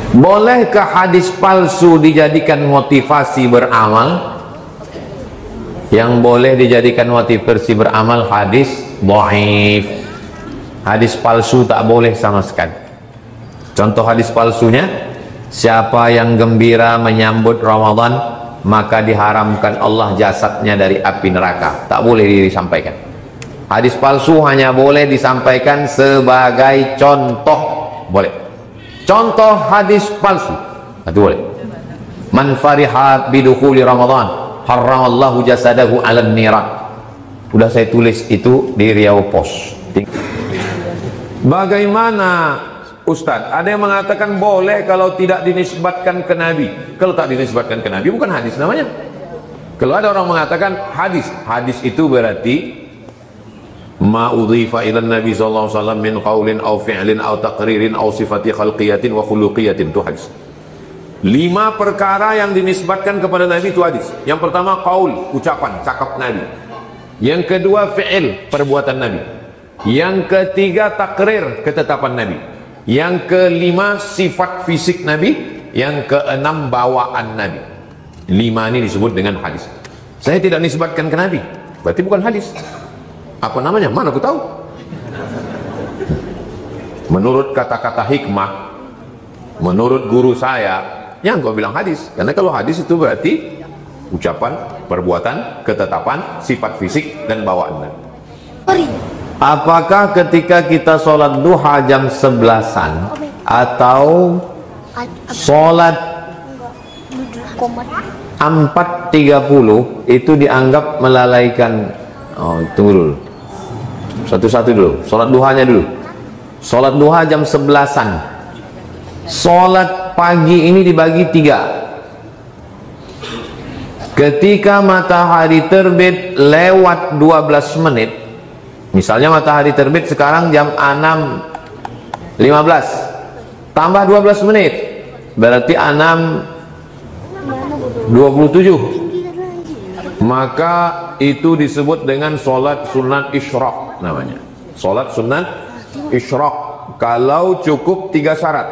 Bolehkah hadis palsu dijadikan motivasi beramal? Yang boleh dijadikan motivasi beramal hadis dhaif. Hadis palsu tak boleh sama sekali. Contoh hadis palsunya, siapa yang gembira menyambut Ramadan, maka diharamkan Allah jasadnya dari api neraka. Tak boleh disampaikan. Hadis palsu hanya boleh disampaikan sebagai contoh. Boleh. Contoh hadis palsu itu boleh. Man fariha bidukhuli Ramadan haramallahu jasadahu 'alan niran. Udah saya tulis itu di Riau Pos. Bagaimana Ustadz? Ada yang mengatakan boleh kalau tidak dinisbatkan ke Nabi. Kalau tak dinisbatkan ke Nabi bukan hadis namanya. Kalau ada orang mengatakan hadis, hadis itu berarti ma udhifa ila Nabi sallallahu alaihi wasallam min qaulin aw fi'lin aw taqririn aw sifati khalqiyatin wa khuluqiyatin, itu hadis. 5 perkara yang dinisbatkan kepada Nabi itu hadis. Yang pertama qaul, ucapan, cakap Nabi. Yang kedua fi'il, perbuatan Nabi. Yang ketiga takrir, ketetapan Nabi. Yang kelima sifat fisik Nabi. Yang keenam bawaan Nabi. 5 ini disebut dengan hadis. Saya tidak nisbatkan ke Nabi, berarti bukan hadis. Apa namanya? Mana aku tahu? Menurut kata-kata hikmah, menurut guru saya, yang kau bilang hadis. Karena kalau hadis itu berarti ucapan, perbuatan, ketetapan, sifat fisik, dan bawaan. Apakah ketika kita sholat duha jam 11-an atau sholat 4.30 itu dianggap melalaikan? Oh, tunggu dulu. Satu-satu dulu. Sholat duhanya dulu. Sholat duha jam 11-an. Sholat pagi ini dibagi 3. Ketika matahari terbit lewat 12 menit, misalnya matahari terbit sekarang jam 6.15, tambah 12 menit, berarti 6.27. Maka itu disebut dengan sholat sunat isyraq namanya. Sholat sunat isyraq kalau cukup 3 syarat.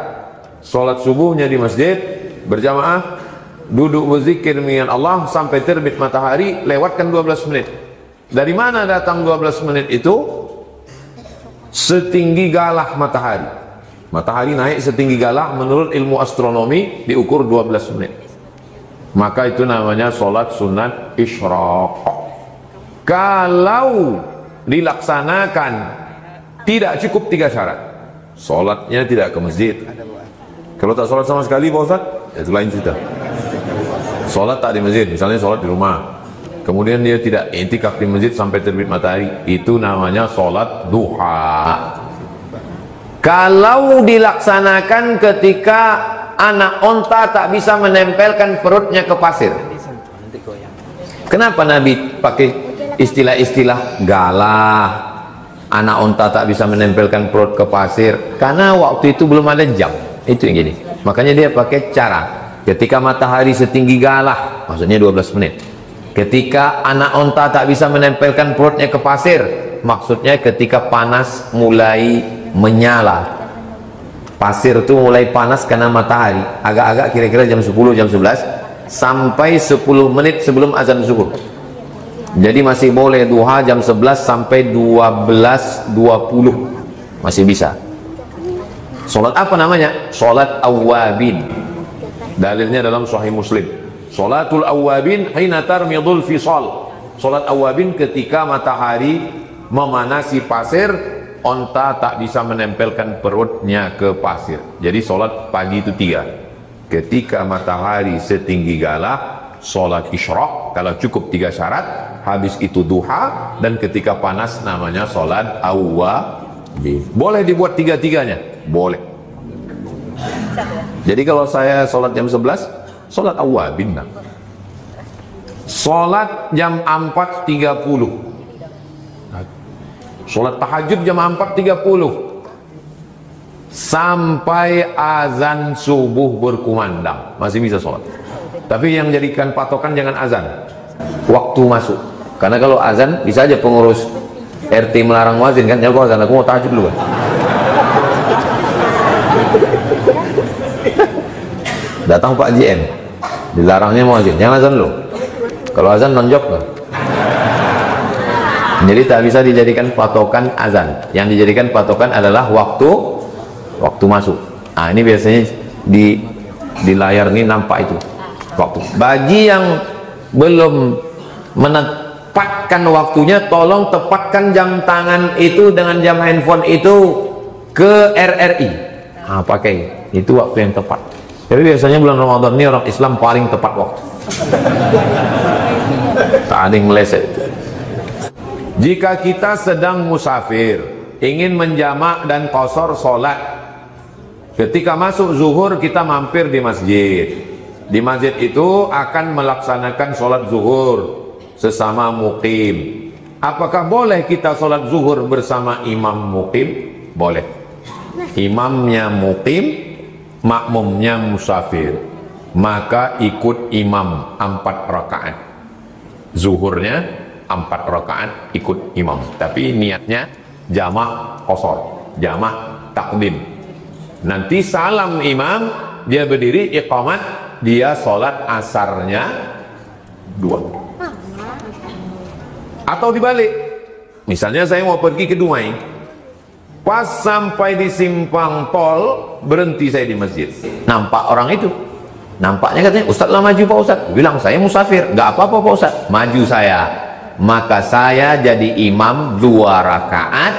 Sholat subuhnya di masjid berjamaah, duduk berzikir mengingat Allah sampai terbit matahari, lewatkan 12 menit. Dari mana datang 12 menit itu? Setinggi galah matahari. Matahari naik setinggi galah, menurut ilmu astronomi diukur 12 menit. Maka itu namanya sholat sunat isyraq. Kalau dilaksanakan tidak cukup 3 syarat, sholatnya tidak ke masjid. Kalau tak sholat sama sekali Pak Ustaz, itu lain cerita. Sholat tak di masjid, misalnya sholat di rumah, kemudian dia tidak i'tikaf di masjid sampai terbit matahari, itu namanya sholat duha. Kalau dilaksanakan ketika anak onta tak bisa menempelkan perutnya ke pasir. Kenapa Nabi pakai istilah-istilah galah? Anak onta tak bisa menempelkan perut ke pasir karena waktu itu belum ada jam. Itu yang gini. Makanya dia pakai cara ketika matahari setinggi galah, maksudnya 12 menit. Ketika anak onta tak bisa menempelkan perutnya ke pasir, maksudnya ketika panas mulai menyala. Pasir itu mulai panas karena matahari, agak-agak kira-kira jam 10, jam 11 sampai 10 menit sebelum azan zuhur. Jadi masih boleh duha jam 11 sampai 12.20 masih bisa. Sholat apa namanya? Sholat awwabin. Dalilnya dalam Sahih Muslim. Sholatul awwabin hina tarmidul fisal. Sholat awwabin ketika matahari memanasi pasir, onta tak bisa menempelkan perutnya ke pasir. Jadi sholat pagi itu 3. Ketika matahari setinggi galah, sholat isyraq kalau cukup 3 syarat. Habis itu duha, dan ketika panas namanya sholat awwabin. Boleh dibuat 3-3-nya? Boleh. Jadi kalau saya sholat jam 11, sholat awwabin. Sholat jam 4.30, sholat tahajud jam 4.30 sampai azan subuh berkumandang masih bisa sholat. Tapi yang jadikan patokan jangan azan, waktu masuk. Karena kalau azan bisa aja pengurus RT melarang muazin kan, ya aku mau tahajud dulu kan. Datang Pak JM, dilarangnya mau azan, jangan azan dulu. Kalau azan nonjok loh. Jadi tak bisa dijadikan patokan azan. Yang dijadikan patokan adalah waktu masuk. Nah ini biasanya di layar ini nampak itu waktu. Bagi yang belum menempatkan waktunya, tolong tepatkan jam tangan itu dengan jam handphone itu ke RRI. Nah, pakai itu waktu yang tepat. Jadi biasanya bulan Ramadan ini orang Islam paling tepat waktu. Tak ada yang meleset. Jika kita sedang musafir, ingin menjamak dan qasar sholat, ketika masuk zuhur kita mampir di masjid. Di masjid itu akan melaksanakan sholat zuhur sesama muqim. Apakah boleh kita sholat zuhur bersama imam muqim? Boleh. Imamnya muqim, makmumnya musafir, maka ikut imam 4 rakaat. Zuhurnya 4 rakaat ikut imam, tapi niatnya jamak qasar, jamak takdim. Nanti salam imam, dia berdiri iqamat, dia sholat asarnya 2. Atau dibalik, misalnya saya mau pergi ke Dumai, pas sampai di simpang tol berhenti saya di masjid, nampak orang itu, nampaknya katanya, Ustadz lah maju Pak Ustadz, bilang saya musafir, nggak apa-apa Pak Ustadz, maju saya, maka saya jadi imam 2 rakaat,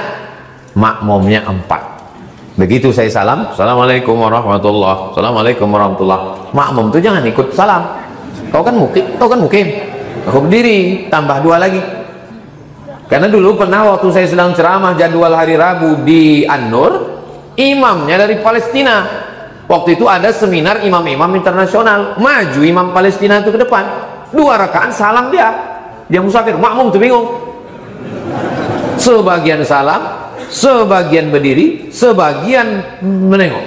makmumnya 4. Begitu saya salam, Assalamualaikum warahmatullahi, Assalamualaikum warahmatullahi, makmum itu jangan ikut salam, kau kan mukim, aku berdiri tambah 2 lagi. Karena dulu pernah waktu saya sedang ceramah jadwal hari Rabu di An-Nur, imamnya dari Palestina. Waktu itu ada seminar imam-imam internasional, maju imam Palestina itu ke depan, 2 rakaat salam dia musafir, makmum tuh bingung. Sebagian salam, sebagian berdiri, sebagian menengok.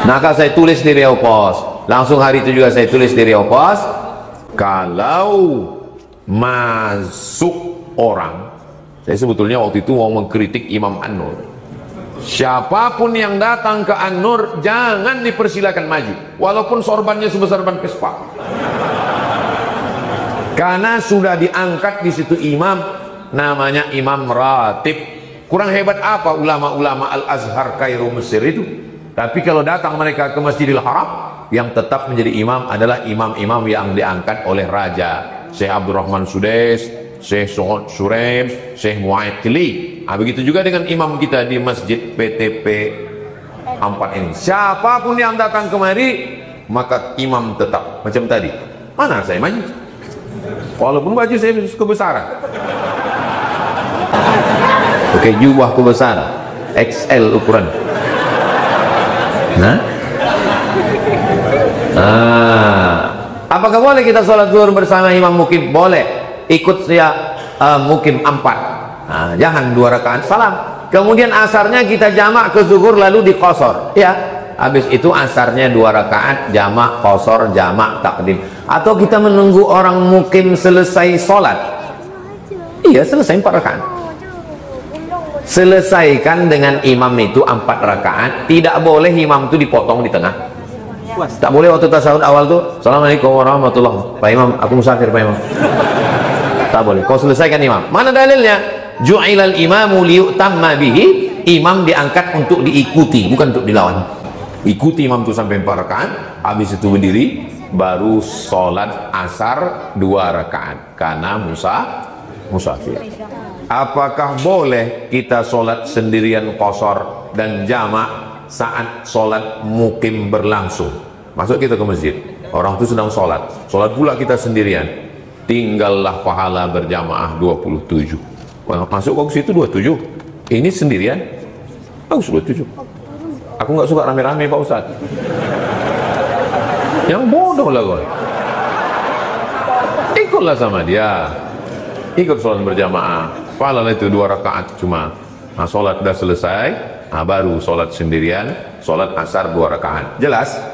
Maka saya tulis di Riau Pos, langsung hari itu juga saya tulis di Riau Pos, kalau masuk orang, saya sebetulnya waktu itu mau mengkritik Imam An-Nur, siapapun yang datang ke An-Nur jangan dipersilakan maju walaupun sorbannya sebesar ban Vespa, karena sudah diangkat di situ imam, namanya imam ratib. Kurang hebat apa ulama-ulama Al-Azhar Kairo Mesir itu, tapi kalau datang mereka ke Masjidil Haram, yang tetap menjadi imam adalah imam-imam yang diangkat oleh raja, Syekh Abdurrahman Sudais, Syekh Suraim, Syekh Mu'aikili. Nah, begitu juga dengan imam kita di Masjid PTP 4 ini. Siapapun yang datang kemari, maka imam tetap. Macam tadi, mana saya maju? Walaupun baju saya kebesaran. Oke, jubah kebesaran, XL ukuran. Apakah boleh kita sholat zuhur bersama imam mukim? Boleh. Ikut saya mukim 4. Jangan 2 rakaat salam. Kemudian asarnya kita jamak ke zuhur lalu di qasar. Ya, habis itu asarnya 2 rakaat jamak qasar, jamak takdim. Atau kita menunggu orang mukim selesai sholat. Iya, selesai 4 rakaat. Selesaikan dengan imam itu 4 rakaat. Tidak boleh imam itu dipotong di tengah. Tak boleh waktu tasawuf awal tuh, Assalamualaikum warahmatullahi, Pak Imam, aku musafir Pak Imam. Tak boleh, kau selesaikan imam. Mana dalilnya? Ju'ilal imamu liyutamma bihi, imam diangkat untuk diikuti, bukan untuk dilawan. Ikuti imam itu sampai 4 rakaat, habis itu berdiri, baru sholat asar 2 rakaat, karena musafir. Apakah boleh kita sholat sendirian qasar dan jamak saat sholat mukim berlangsung? Masuk kita ke masjid, orang itu sedang sholat pula kita sendirian, tinggallah pahala berjamaah 27. Masuk kok ke situ 27, ini sendirian, bagus 27. Aku nggak suka rame-rame Pak Ustadz. Yang bodoh lah kau, ikutlah sama dia, ikut sholat berjamaah, pahala itu 2 rakaat cuma. Sholat udah selesai, baru sholat sendirian, sholat asar 2 rakaat. Jelas?